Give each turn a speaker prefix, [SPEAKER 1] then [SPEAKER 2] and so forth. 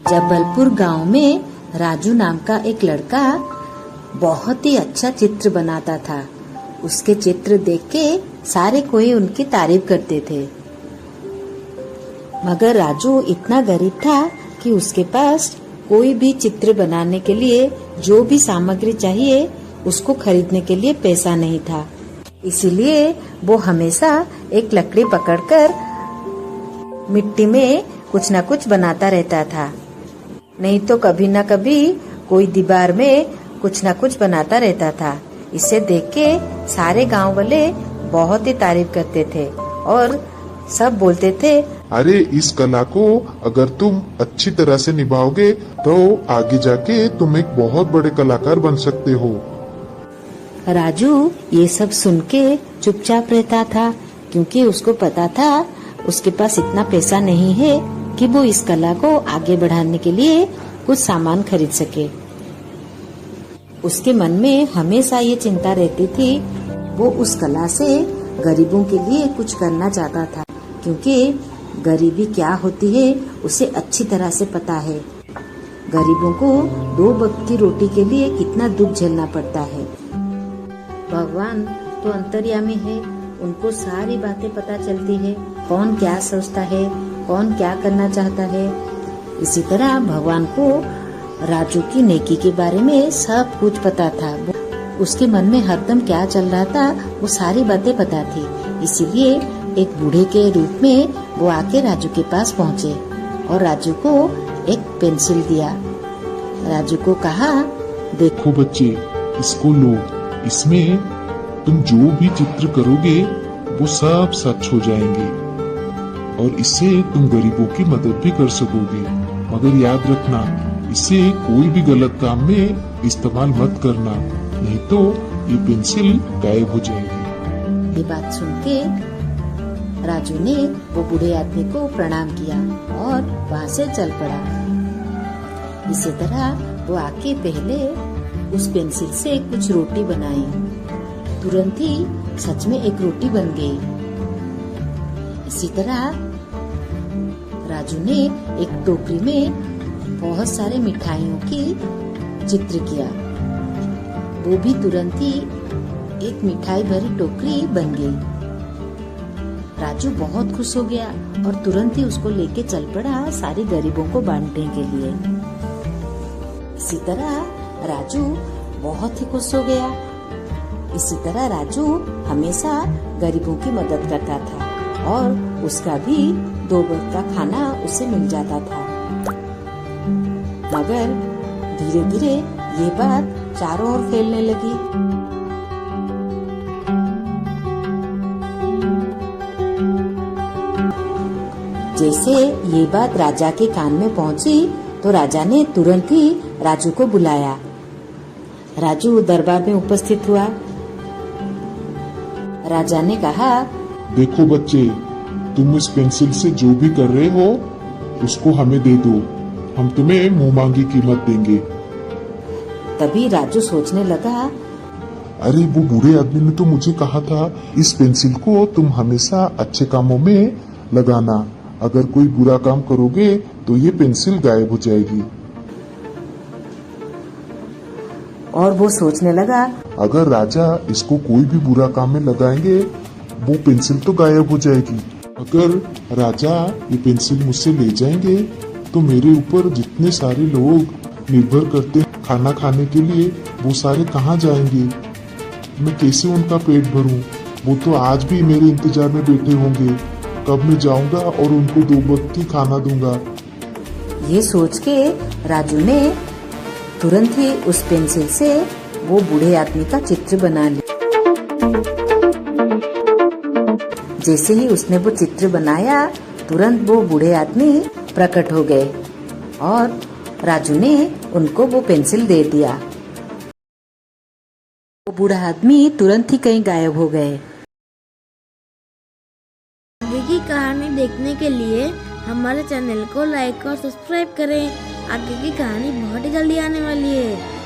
[SPEAKER 1] जबलपुर गांव में राजू नाम का एक लड़का बहुत ही अच्छा चित्र बनाता था। उसके चित्र देख के सारे कोई उनकी तारीफ करते थे। मगर राजू इतना गरीब था कि उसके पास कोई भी चित्र बनाने के लिए जो भी सामग्री चाहिए उसको खरीदने के लिए पैसा नहीं था। इसीलिए वो हमेशा एक लकड़ी पकड़कर मिट्टी में कुछ न कुछ बनाता रहता था। नहीं तो कभी न कभी कोई दीवार में कुछ न कुछ बनाता रहता था। इसे देख के सारे गांव वाले बहुत ही तारीफ करते थे और सब बोलते थे,
[SPEAKER 2] अरे इस कला को अगर तुम अच्छी तरह से निभाओगे तो आगे जाके तुम एक बहुत बड़े कलाकार बन सकते हो।
[SPEAKER 1] राजू ये सब सुन के चुपचाप रहता था, क्योंकि उसको पता था उसके पास इतना पैसा नहीं है कि वो इस कला को आगे बढ़ाने के लिए कुछ सामान खरीद सके। उसके मन में हमेशा ये चिंता रहती थी, वो उस कला से गरीबों के लिए कुछ करना चाहता था, क्योंकि गरीबी क्या होती है उसे अच्छी तरह से पता है। गरीबों को 2 वक्त की रोटी के लिए कितना दुख झेलना पड़ता है। भगवान तो अंतर्यामी है, उनको सारी बातें पता चलती है, कौन क्या सोचता है, कौन क्या करना चाहता है। इसी तरह भगवान को राजू की नेकी के बारे में सब कुछ पता था। उसके मन में हरदम क्या चल रहा था वो सारी बातें पता थी। इसीलिए एक बूढ़े के रूप में वो आके राजू के पास पहुँचे और राजू को एक पेंसिल दिया। राजू को कहा,
[SPEAKER 2] देखो बच्चे, इसको लो, इसमें तुम जो भी चित्र करोगे वो सब सच हो जाएंगे और इससे तुम गरीबों की मदद भी कर सकोगे। मगर याद रखना, इसे कोई भी गलत काम में इस्तेमाल मत करना, नहीं तो ये पेंसिल गायब हो जाएगी।
[SPEAKER 1] ये बात सुन के राजू ने वो बूढ़े आदमी को प्रणाम किया और वहाँ से चल पड़ा। इसी तरह वो आके पहले उस पेंसिल से कुछ रोटी बनाई। तुरंत ही सच में एक रोटी बन गई। इसी तरह राजू ने एक टोकरी में बहुत सारे मिठाइयों की चित्र किया। वो भी तुरंत ही एक मिठाई भरी टोकरी बन गई। राजू बहुत खुश हो गया और तुरंत ही उसको लेके चल पड़ा सारे गरीबों को बांटने के लिए। इसी तरह राजू बहुत ही खुश हो गया। इसी तरह राजू हमेशा गरीबों की मदद करता था और उसका भी 2 वक्त का खाना उसे मिल जाता था। मगर धीरे धीरे ये बात चारों ओर फैलने लगी। जैसे ये बात राजा के कान में पहुंची तो राजा ने तुरंत ही राजू को बुलाया। राजू दरबार में उपस्थित हुआ। राजा ने कहा,
[SPEAKER 2] देखो बच्चे, तुम इस पेंसिल से जो भी कर रहे हो उसको हमें दे दो, हम तुम्हें मुंह मांगी कीमत देंगे।
[SPEAKER 1] तभी राजू सोचने लगा,
[SPEAKER 2] अरे वो बूढ़े आदमी ने तो मुझे कहा था इस पेंसिल को तुम हमेशा अच्छे कामों में लगाना, अगर कोई बुरा काम करोगे तो ये पेंसिल गायब हो जाएगी।
[SPEAKER 1] और वो सोचने लगा,
[SPEAKER 2] अगर राजा इसको कोई भी बुरा काम में लगाएंगे वो पेंसिल तो गायब हो जाएगी। अगर राजा ये पेंसिल मुझसे ले जाएंगे तो मेरे ऊपर जितने सारे लोग निर्भर करते हैं खाना खाने के लिए वो सारे कहाँ जाएंगे? मैं कैसे उनका पेट भरूं? वो तो आज भी मेरे इंतजार में बैठे होंगे, कब मैं जाऊंगा और उनको 2 वक्त की खाना दूंगा।
[SPEAKER 1] ये सोच के राजू ने तुरंत ही उस पेंसिल से वो बूढ़े आदमी का चित्र बना लिया। जैसे ही उसने वो चित्र बनाया तुरंत वो बूढ़े आदमी प्रकट हो गए और राजू ने उनको वो पेंसिल दे दिया। वो बूढ़ा आदमी तुरंत ही कहीं गायब हो गए।
[SPEAKER 3] आगे की कहानी देखने के लिए हमारे चैनल को लाइक और सब्सक्राइब करें। आगे की कहानी बहुत ही जल्दी आने वाली है।